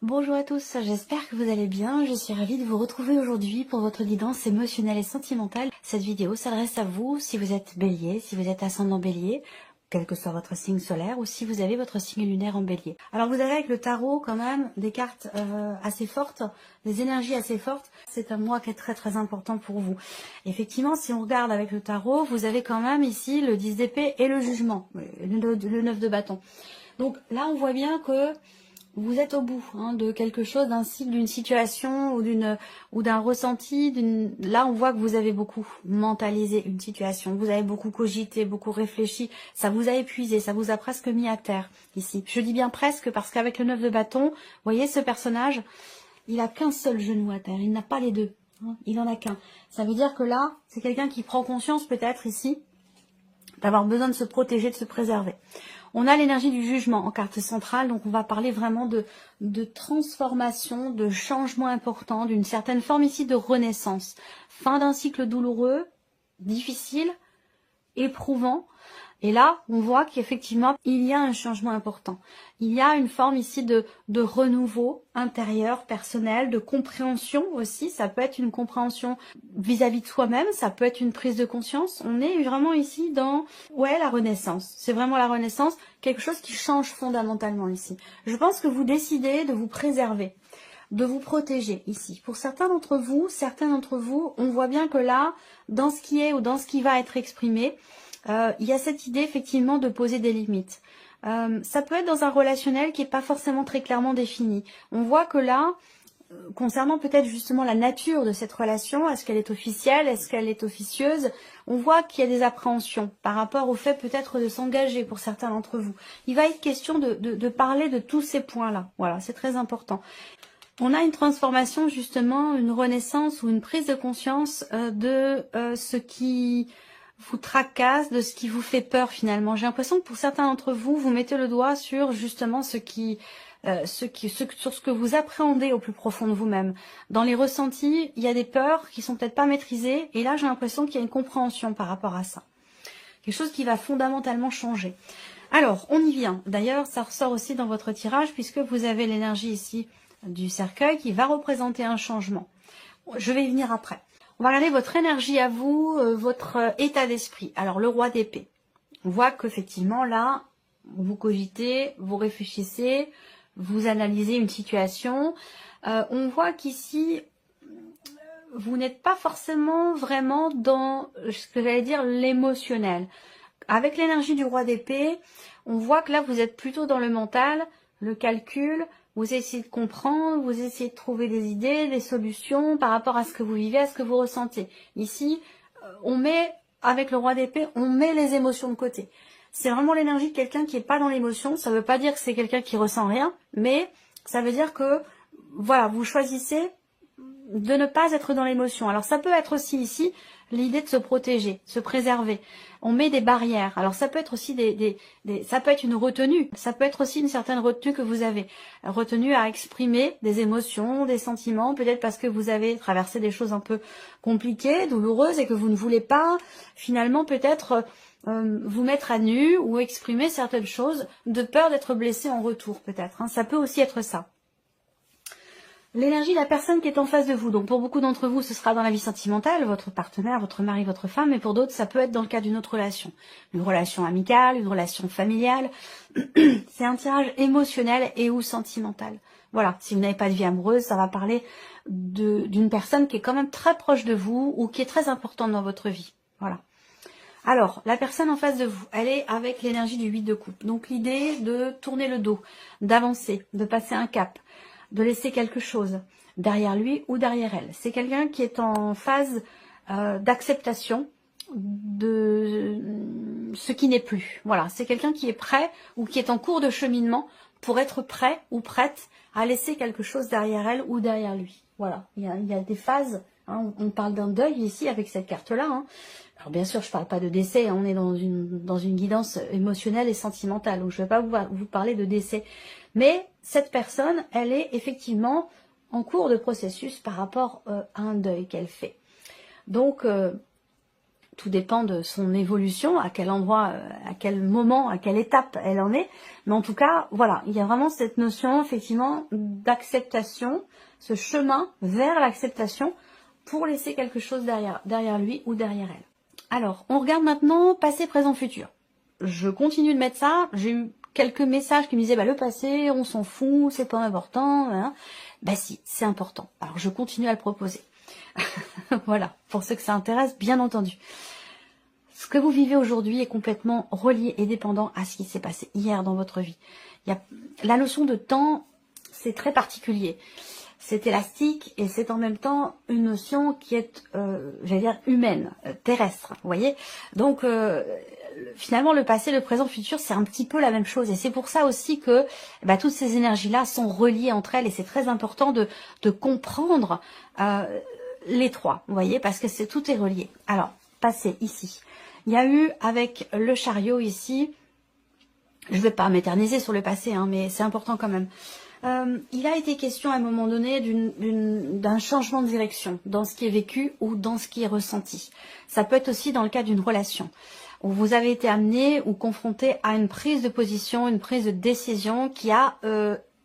Bonjour à tous, j'espère que vous allez bien. Je suis ravie de vous retrouver aujourd'hui pour votre guidance émotionnelle et sentimentale. Cette vidéo s'adresse à vous si vous êtes bélier, si vous êtes ascendant bélier, quel que soit votre signe solaire, ou si vous avez votre signe lunaire en bélier. Alors vous avez avec le tarot quand même des cartes assez fortes, des énergies assez fortes. C'est un mois qui est très important pour vous. Effectivement, si on regarde avec le tarot, vous avez quand même ici le 10 d'épée et le jugement, le 9 de bâton. Donc là, on voit bien que vous êtes au bout de quelque chose, d'un cycle, d'une situation ou d'un ressenti. Là, on voit que vous avez beaucoup mentalisé une situation. Vous avez beaucoup cogité, beaucoup réfléchi. Ça vous a épuisé, ça vous a presque mis à terre ici. Je dis bien presque parce qu'avec le 9 de bâton, vous voyez ce personnage, il a qu'un seul genou à terre. Il n'a pas les deux. Il en a qu'un. Ça veut dire que là, c'est quelqu'un qui prend conscience peut-être ici d'avoir besoin de se protéger, de se préserver. On a l'énergie du jugement en carte centrale, donc on va parler vraiment de transformation, de changement important, d'une certaine forme ici de renaissance. Fin d'un cycle douloureux, difficile, éprouvant. Et là, on voit qu'effectivement, il y a un changement important. Il y a une forme ici de renouveau intérieur, personnel, de compréhension aussi. Ça peut être une compréhension vis-à-vis de soi-même, ça peut être une prise de conscience. On est vraiment ici dans, la renaissance. C'est vraiment la renaissance, quelque chose qui change fondamentalement ici. Je pense que vous décidez de vous préserver, de vous protéger ici. Pour certains d'entre vous, on voit bien que là, dans ce qui est ou dans ce qui va être exprimé, il y a cette idée effectivement de poser des limites. Ça peut être dans un relationnel qui n'est pas forcément très clairement défini. On voit que là, concernant peut-être justement la nature de cette relation, est-ce qu'elle est officielle, est-ce qu'elle est officieuse, on voit qu'il y a des appréhensions par rapport au fait peut-être de s'engager pour certains d'entre vous. Il va être question de parler de tous ces points-là. Voilà, c'est très important. On a une transformation justement, une renaissance ou une prise de conscience de ce qui vous tracasse, de ce qui vous fait peur finalement. J'ai l'impression que pour certains d'entre vous, vous mettez le doigt sur justement sur ce que vous appréhendez au plus profond de vous-même. Dans les ressentis, il y a des peurs qui sont peut-être pas maîtrisées, et là j'ai l'impression qu'il y a une compréhension par rapport à ça. Quelque chose qui va fondamentalement changer. Alors, on y vient. D'ailleurs, ça ressort aussi dans votre tirage, puisque vous avez l'énergie ici du cercueil qui va représenter un changement. Je vais y venir après. On va regarder votre énergie à vous, votre état d'esprit. Alors, le roi d'épée. On voit qu'effectivement, là, vous cogitez, vous réfléchissez, vous analysez une situation. On voit qu'ici, vous n'êtes pas forcément vraiment dans ce que j'allais dire l'émotionnel. Avec l'énergie du roi d'épée, on voit que là, vous êtes plutôt dans le mental, le calcul. Vous essayez de comprendre, vous essayez de trouver des idées, des solutions par rapport à ce que vous vivez, à ce que vous ressentez. Ici, on met, avec le roi d'épée, on met les émotions de côté. C'est vraiment l'énergie de quelqu'un qui n'est pas dans l'émotion. Ça ne veut pas dire que c'est quelqu'un qui ressent rien, mais ça veut dire que, voilà, vous choisissez de ne pas être dans l'émotion. Alors ça peut être aussi ici l'idée de se protéger, se préserver. On met des barrières. Alors ça peut être aussi ça peut être une retenue. Ça peut être aussi une certaine retenue que vous avez. Retenue à exprimer des émotions, des sentiments, peut-être parce que vous avez traversé des choses un peu compliquées, douloureuses et que vous ne voulez pas finalement peut-être vous mettre à nu ou exprimer certaines choses de peur d'être blessé en retour peut-être. Ça peut aussi être ça. L'énergie de la personne qui est en face de vous. Donc pour beaucoup d'entre vous, ce sera dans la vie sentimentale, votre partenaire, votre mari, votre femme, mais pour d'autres, ça peut être dans le cadre d'une autre relation. Une relation amicale, une relation familiale. C'est un tirage émotionnel et ou sentimental. Voilà, si vous n'avez pas de vie amoureuse, ça va parler d'une personne qui est quand même très proche de vous ou qui est très importante dans votre vie. Voilà. Alors, la personne en face de vous, elle est avec l'énergie du 8 de coupe. Donc l'idée de tourner le dos, d'avancer, de passer un cap, de laisser quelque chose derrière lui ou derrière elle. C'est quelqu'un qui est en phase d'acceptation de ce qui n'est plus. Voilà, c'est quelqu'un qui est prêt ou qui est en cours de cheminement pour être prêt ou prête à laisser quelque chose derrière elle ou derrière lui. Voilà, il y a des phases. On parle d'un deuil ici avec cette carte-là. Alors bien sûr, je ne parle pas de décès. On est dans une guidance émotionnelle et sentimentale. Donc je ne vais pas vous parler de décès. Mais cette personne, elle est effectivement en cours de processus par rapport à un deuil qu'elle fait. Donc, Tout dépend de son évolution, à quel endroit, à quel moment, à quelle étape elle en est. Mais en tout cas, voilà, il y a vraiment cette notion, effectivement, d'acceptation, ce chemin vers l'acceptation pour laisser quelque chose derrière lui ou derrière elle. Alors, on regarde maintenant passé, présent, futur. Je continue de mettre ça. J'ai eu quelques messages qui me disaient, bah, le passé, on s'en fout, c'est pas important. Hein. Bah si, c'est important. Alors, je continue à le proposer. Voilà, pour ceux que ça intéresse, bien entendu. Ce que vous vivez aujourd'hui est complètement relié et dépendant à ce qui s'est passé hier dans votre vie. La notion de temps, c'est très particulier. C'est élastique et c'est en même temps une notion qui est, j'allais dire, humaine, terrestre, vous voyez. Donc, finalement, le passé, le présent, le futur, c'est un petit peu la même chose. Et c'est pour ça aussi que toutes ces énergies-là sont reliées entre elles. Et c'est très important de comprendre les trois, vous voyez, parce que tout est relié. Alors, passé, ici. Il y a eu, avec le chariot ici, je ne vais pas m'éterniser sur le passé, hein, mais c'est important quand même. Il a été question à un moment donné d'un changement de direction dans ce qui est vécu ou dans ce qui est ressenti. Ça peut être aussi dans le cas d'une relation où vous avez été amené ou confronté à une prise de position, une prise de décision qui a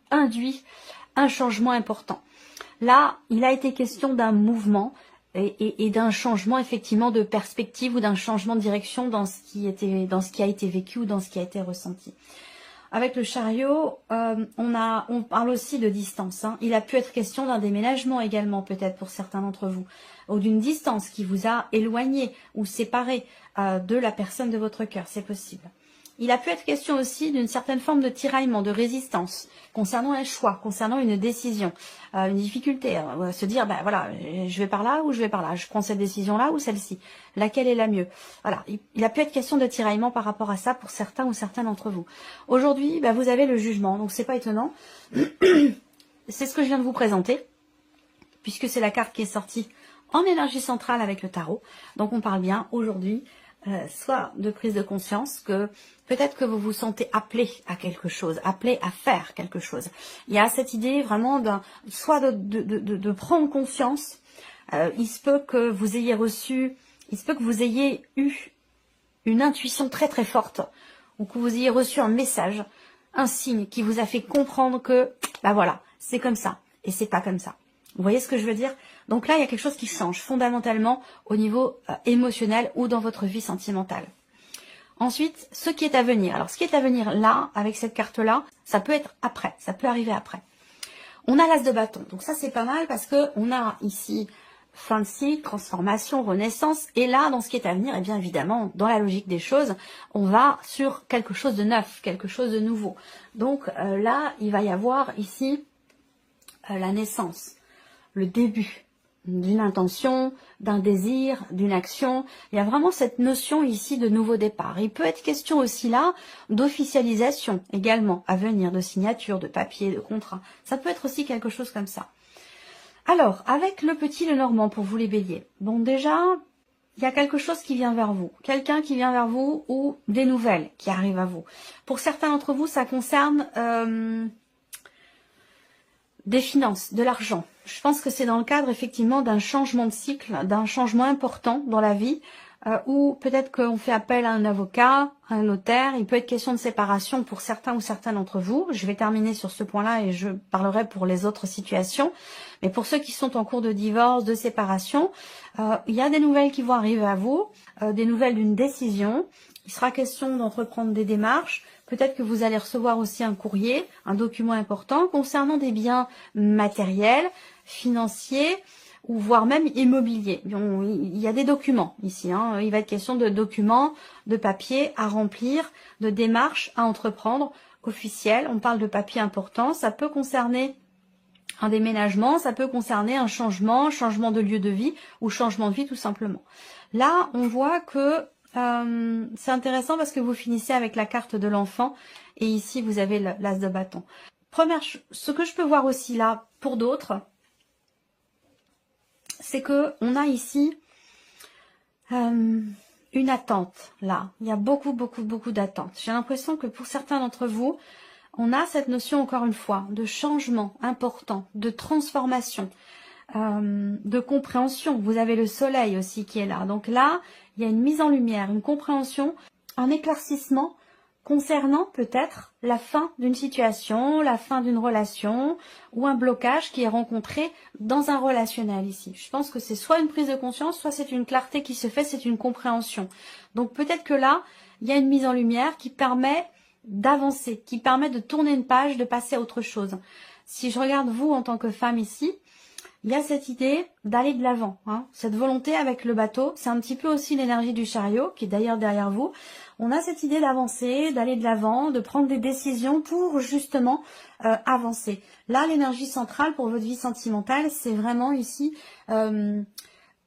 induit un changement important. Là, il a été question d'un mouvement et d'un changement effectivement de perspective ou d'un changement de direction dans ce qui a été vécu ou dans ce qui a été ressenti. Avec le chariot, on parle aussi de distance. Hein. Il a pu être question d'un déménagement également, peut-être pour certains d'entre vous, ou d'une distance qui vous a éloigné ou séparé de la personne de votre cœur, c'est possible. Il a pu être question aussi d'une certaine forme de tiraillement, de résistance, concernant un choix, concernant une décision, une difficulté. Se dire, voilà, je vais par là ou je vais par là, je prends cette décision-là ou celle-ci, laquelle est la mieux. Voilà, il a pu être question de tiraillement par rapport à ça pour certains ou certaines d'entre vous. Aujourd'hui, vous avez le jugement, donc c'est pas étonnant. C'est ce que je viens de vous présenter, puisque c'est la carte qui est sortie en énergie centrale avec le tarot. Donc on parle bien aujourd'hui soit de prise de conscience que peut-être que vous vous sentez appelé à quelque chose, appelé à faire quelque chose. Il y a cette idée vraiment de prendre conscience. Il se peut que vous ayez eu une intuition très très forte ou que vous ayez reçu un message, un signe qui vous a fait comprendre que voilà, c'est comme ça et c'est pas comme ça. Vous voyez ce que je veux dire? Donc là, il y a quelque chose qui change fondamentalement au niveau émotionnel ou dans votre vie sentimentale. Ensuite, ce qui est à venir. Alors, ce qui est à venir là, avec cette carte-là, ça peut être après, ça peut arriver après. On a l'as de bâton. Donc ça, c'est pas mal parce que on a ici fin de cycle, transformation, renaissance. Et là, dans ce qui est à venir, bien évidemment, dans la logique des choses, on va sur quelque chose de neuf, quelque chose de nouveau. Donc là, il va y avoir ici la naissance. Le début d'une intention, d'un désir, d'une action. Il y a vraiment cette notion ici de nouveau départ. Il peut être question aussi là d'officialisation également à venir, de signature, de papier, de contrat. Ça peut être aussi quelque chose comme ça. Alors, avec le petit Lenormand pour vous les béliers. Bon, déjà, il y a quelque chose qui vient vers vous. Quelqu'un qui vient vers vous ou des nouvelles qui arrivent à vous. Pour certains d'entre vous, ça concerne des finances, de l'argent. Je pense que c'est dans le cadre effectivement d'un changement de cycle, d'un changement important dans la vie, où peut-être qu'on fait appel à un avocat, à un notaire. Il peut être question de séparation pour certains ou certaines d'entre vous. Je vais terminer sur ce point-là et je parlerai pour les autres situations. Mais pour ceux qui sont en cours de divorce, de séparation, il y a des nouvelles qui vont arriver à vous, des nouvelles d'une décision. Il sera question d'entreprendre des démarches. Peut-être que vous allez recevoir aussi un courrier, un document important concernant des biens matériels, financiers ou voire même immobiliers. Il y a des documents ici. Hein. Il va être question de documents, de papiers à remplir, de démarches à entreprendre officielles. On parle de papiers importants. Ça peut concerner un déménagement, ça peut concerner un changement de lieu de vie ou changement de vie tout simplement. Là, on voit que c'est intéressant parce que vous finissez avec la carte de l'enfant et ici vous avez l'as de bâton. Ce que je peux voir aussi là pour d'autres, c'est que on a ici une attente là. Il y a beaucoup d'attentes. J'ai l'impression que pour certains d'entre vous, on a cette notion encore une fois de changement important, de transformation. de compréhension. Vous avez le soleil aussi qui est là. Donc là, il y a une mise en lumière, une compréhension, un éclaircissement concernant peut-être la fin d'une situation, la fin d'une relation ou un blocage qui est rencontré dans un relationnel ici. Je pense que c'est soit une prise de conscience, soit c'est une clarté qui se fait, c'est une compréhension. Donc peut-être que là, il y a une mise en lumière qui permet d'avancer, qui permet de tourner une page, de passer à autre chose. Si je regarde vous en tant que femme ici, il y a cette idée d'aller de l'avant, hein. Cette volonté avec le bateau, c'est un petit peu aussi l'énergie du chariot, qui est d'ailleurs derrière vous. On a cette idée d'avancer, d'aller de l'avant, de prendre des décisions pour justement avancer. Là, l'énergie centrale pour votre vie sentimentale, c'est vraiment ici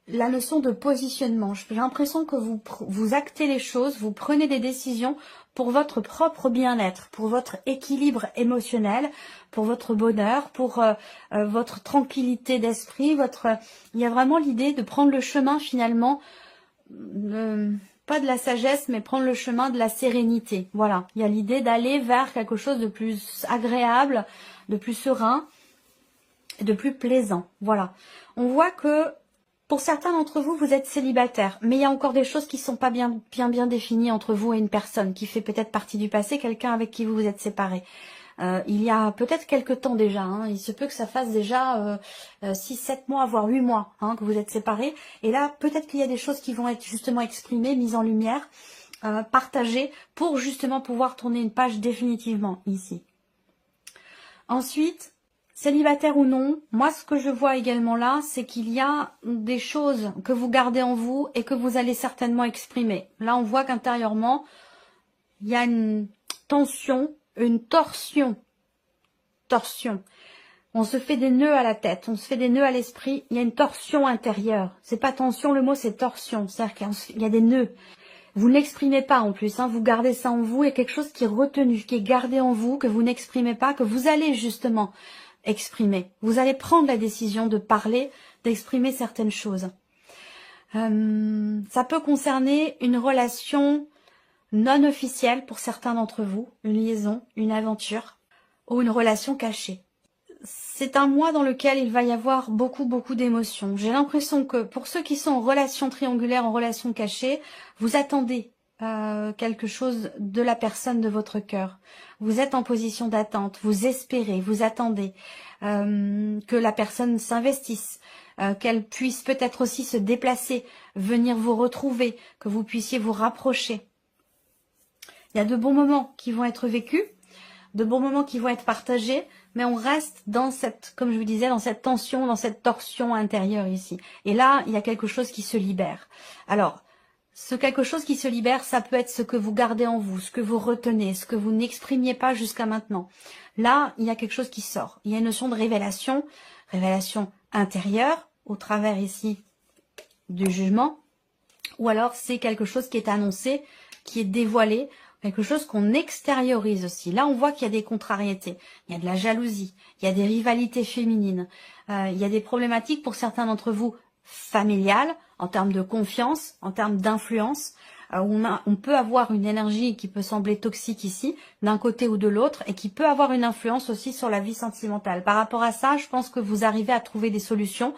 la notion de positionnement. J'ai l'impression que vous actez les choses, vous prenez des décisions pour votre propre bien-être, pour votre équilibre émotionnel, pour votre bonheur, pour votre tranquillité d'esprit. Il y a vraiment l'idée de prendre le chemin finalement, pas de la sagesse, mais prendre le chemin de la sérénité. Voilà, il y a l'idée d'aller vers quelque chose de plus agréable, de plus serein, de plus plaisant. Voilà, on voit que pour certains d'entre vous, vous êtes célibataire, mais il y a encore des choses qui ne sont pas bien définies entre vous et une personne qui fait peut-être partie du passé, quelqu'un avec qui vous vous êtes séparés. Il y a peut-être quelques temps déjà, hein, il se peut que ça fasse déjà 6-7 mois, voire 8 mois hein, que vous êtes séparés. Et là, peut-être qu'il y a des choses qui vont être justement exprimées, mises en lumière, partagées, pour justement pouvoir tourner une page définitivement ici. Ensuite, célibataire ou non, moi ce que je vois également là, c'est qu'il y a des choses que vous gardez en vous et que vous allez certainement exprimer. Là, on voit qu'intérieurement, il y a une tension, une torsion. On se fait des nœuds à la tête, on se fait des nœuds à l'esprit, il y a une torsion intérieure. C'est pas tension, le mot c'est torsion, c'est-à-dire qu'il y a des nœuds. Vous n'exprimez pas en plus, hein, vous gardez ça en vous, il y a quelque chose qui est retenu, qui est gardé en vous, que vous n'exprimez pas, que vous allez justement exprimer. Vous allez prendre la décision de parler, d'exprimer certaines choses. Ça peut concerner une relation non officielle pour certains d'entre vous, une liaison, une aventure ou une relation cachée. C'est un mois dans lequel il va y avoir beaucoup d'émotions. J'ai l'impression que pour ceux qui sont en relation triangulaire, en relation cachée, vous attendez quelque chose de la personne de votre cœur. Vous êtes en position d'attente, vous espérez, vous attendez que la personne s'investisse, qu'elle puisse peut-être aussi se déplacer, venir vous retrouver, que vous puissiez vous rapprocher. Il y a de bons moments qui vont être vécus, de bons moments qui vont être partagés, mais on reste dans cette, comme je vous disais, dans cette tension, dans cette torsion intérieure ici. Et là, il y a quelque chose qui se libère. Alors, ce quelque chose qui se libère, ça peut être ce que vous gardez en vous, ce que vous retenez, ce que vous n'exprimiez pas jusqu'à maintenant. Là, il y a quelque chose qui sort. Il y a une notion de révélation intérieure, au travers ici du jugement, ou alors c'est quelque chose qui est annoncé, qui est dévoilé, quelque chose qu'on extériorise aussi. Là, on voit qu'il y a des contrariétés, il y a de la jalousie, il y a des rivalités féminines, il y a des problématiques pour certains d'entre vous familiales, en termes de confiance, en termes d'influence. On peut avoir une énergie qui peut sembler toxique ici, d'un côté ou de l'autre, et qui peut avoir une influence aussi sur la vie sentimentale. Par rapport à ça, je pense que vous arrivez à trouver des solutions.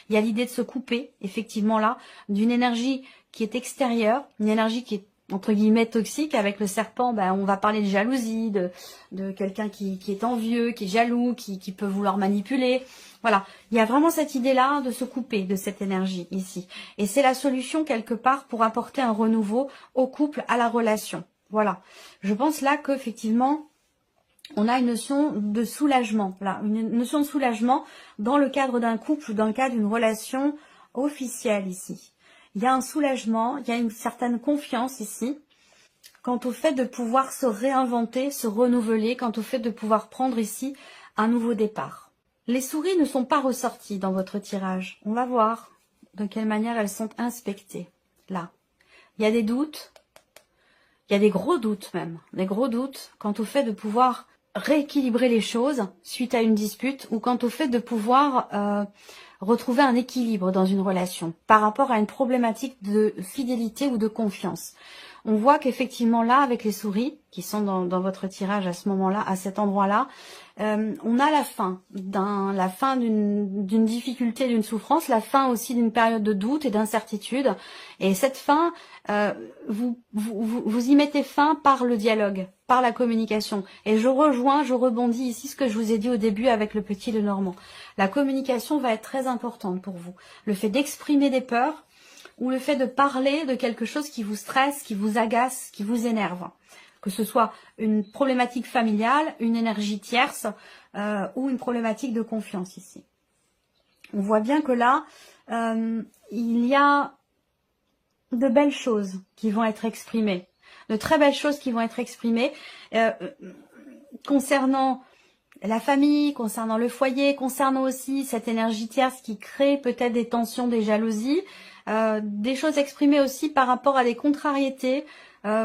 Il y a l'idée de se couper, effectivement là, d'une énergie qui est extérieure, une énergie qui est entre guillemets toxique. Avec le serpent, on va parler de jalousie, de quelqu'un qui est envieux, qui est jaloux, qui peut vouloir manipuler. Voilà, il y a vraiment cette idée-là de se couper de cette énergie ici. Et c'est la solution quelque part pour apporter un renouveau au couple, à la relation. Voilà, je pense là qu'effectivement, on a une notion de soulagement, là, une notion de soulagement dans le cadre d'un couple ou dans le cadre d'une relation officielle ici. Il y a un soulagement, il y a une certaine confiance ici, quant au fait de pouvoir se réinventer, se renouveler, quant au fait de pouvoir prendre ici un nouveau départ. Les souris ne sont pas ressorties dans votre tirage. On va voir de quelle manière elles sont inspectées. Là, il y a des doutes, il y a des gros doutes même, des gros doutes quant au fait de pouvoir rééquilibrer les choses suite à une dispute ou quant au fait de pouvoir retrouver un équilibre dans une relation par rapport à une problématique de fidélité ou de confiance. On voit qu'effectivement là, avec les souris qui sont dans votre tirage à ce moment-là, à cet endroit-là, on a la fin d'une difficulté, d'une souffrance, la fin aussi d'une période de doute et d'incertitude. Et cette fin, vous y mettez fin par le dialogue, par la communication. Et je rebondis ici ce que je vous ai dit au début avec le petit Lenormand. La communication va être très importante pour vous. Le fait d'exprimer des peurs, ou le fait de parler de quelque chose qui vous stresse, qui vous agace, qui vous énerve. Que ce soit une problématique familiale, une énergie tierce ou une problématique de confiance ici. On voit bien que là, il y a de belles choses qui vont être exprimées. De très belles choses qui vont être exprimées concernant la famille, concernant le foyer, concernant aussi cette énergie tierce qui crée peut-être des tensions, des jalousies, des choses exprimées aussi par rapport à des contrariétés,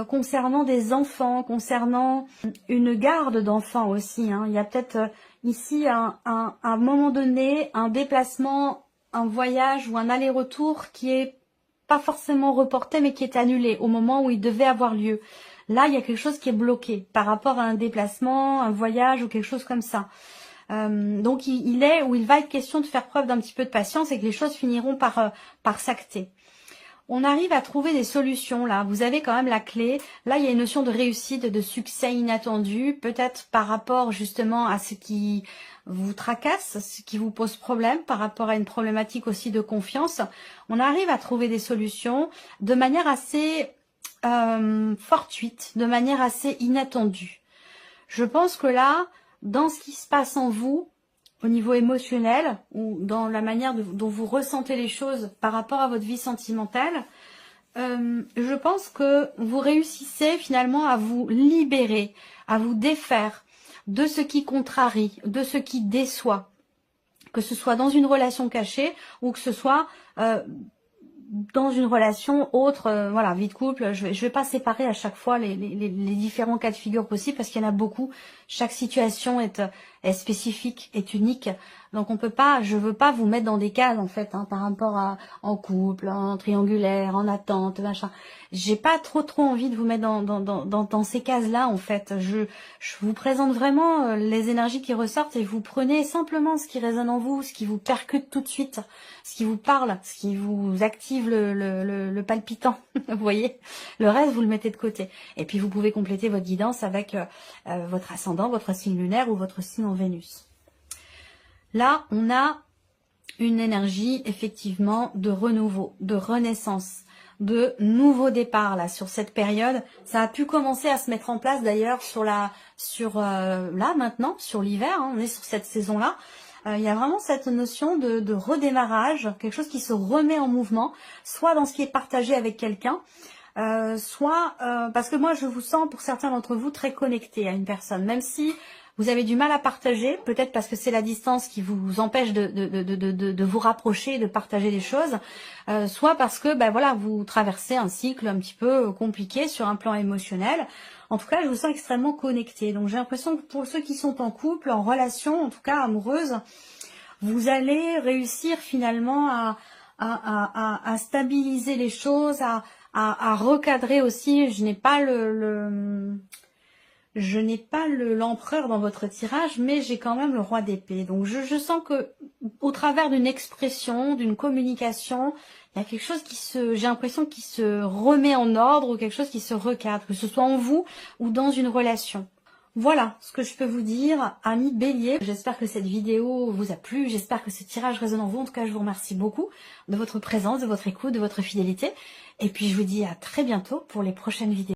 concernant des enfants, concernant une garde d'enfants aussi. Hein. Il y a peut-être ici un moment donné, un déplacement, un voyage ou un aller-retour qui est pas forcément reporté mais qui est annulé au moment où il devait avoir lieu. Là, il y a quelque chose qui est bloqué par rapport à un déplacement, un voyage ou quelque chose comme ça. Donc, il va être question de faire preuve d'un petit peu de patience et que les choses finiront par s'acter. On arrive à trouver des solutions là. Vous avez quand même la clé. Là, il y a une notion de réussite, de succès inattendu, peut-être par rapport justement à ce qui vous tracasse, ce qui vous pose problème, par rapport à une problématique aussi de confiance. On arrive à trouver des solutions de manière assez fortuite, de manière assez inattendue. Je pense que là, dans ce qui se passe en vous, au niveau émotionnel, ou dans la manière dont vous ressentez les choses par rapport à votre vie sentimentale, je pense que vous réussissez finalement à vous libérer, à vous défaire de ce qui contrarie, de ce qui déçoit, que ce soit dans une relation cachée ou que ce soit dans une relation autre, voilà, vie de couple. Je vais pas séparer à chaque fois les différents cas de figure possibles parce qu'il y en a beaucoup. Chaque situation est spécifique, est unique. Donc on peut pas, je veux pas vous mettre dans des cases en fait, hein, par rapport à en couple, en triangulaire, en attente, machin. J'ai pas trop envie de vous mettre dans ces cases-là en fait. Je vous présente vraiment les énergies qui ressortent et vous prenez simplement ce qui résonne en vous, ce qui vous percute tout de suite, ce qui vous parle, ce qui vous active le palpitant. Vous voyez, le reste vous le mettez de côté. Et puis vous pouvez compléter votre guidance avec votre ascendant, votre signe lunaire ou votre signe en Vénus. Là, on a une énergie effectivement de renouveau, de renaissance, de nouveau départ là sur cette période. Ça a pu commencer à se mettre en place d'ailleurs là maintenant sur l'hiver. Hein, on est sur cette saison là. Il y a vraiment cette notion de redémarrage, quelque chose qui se remet en mouvement, soit dans ce qui est partagé avec quelqu'un, soit parce que moi je vous sens pour certains d'entre vous très connectés à une personne, même si vous avez du mal à partager, peut-être parce que c'est la distance qui vous empêche de vous rapprocher, de partager des choses, soit parce que voilà, vous traversez un cycle un petit peu compliqué sur un plan émotionnel. En tout cas, je vous sens extrêmement connecté. Donc j'ai l'impression que pour ceux qui sont en couple, en relation, en tout cas amoureuse, vous allez réussir finalement à stabiliser les choses, à recadrer aussi. Je n'ai pas l'empereur dans votre tirage, mais j'ai quand même le roi d'épée. Donc je sens que au travers d'une expression, d'une communication, il y a quelque chose j'ai l'impression qui se remet en ordre ou quelque chose qui se recadre, que ce soit en vous ou dans une relation. Voilà ce que je peux vous dire, amis Bélier. J'espère que cette vidéo vous a plu, j'espère que ce tirage résonne en vous. En tout cas, je vous remercie beaucoup de votre présence, de votre écoute, de votre fidélité. Et puis je vous dis à très bientôt pour les prochaines vidéos.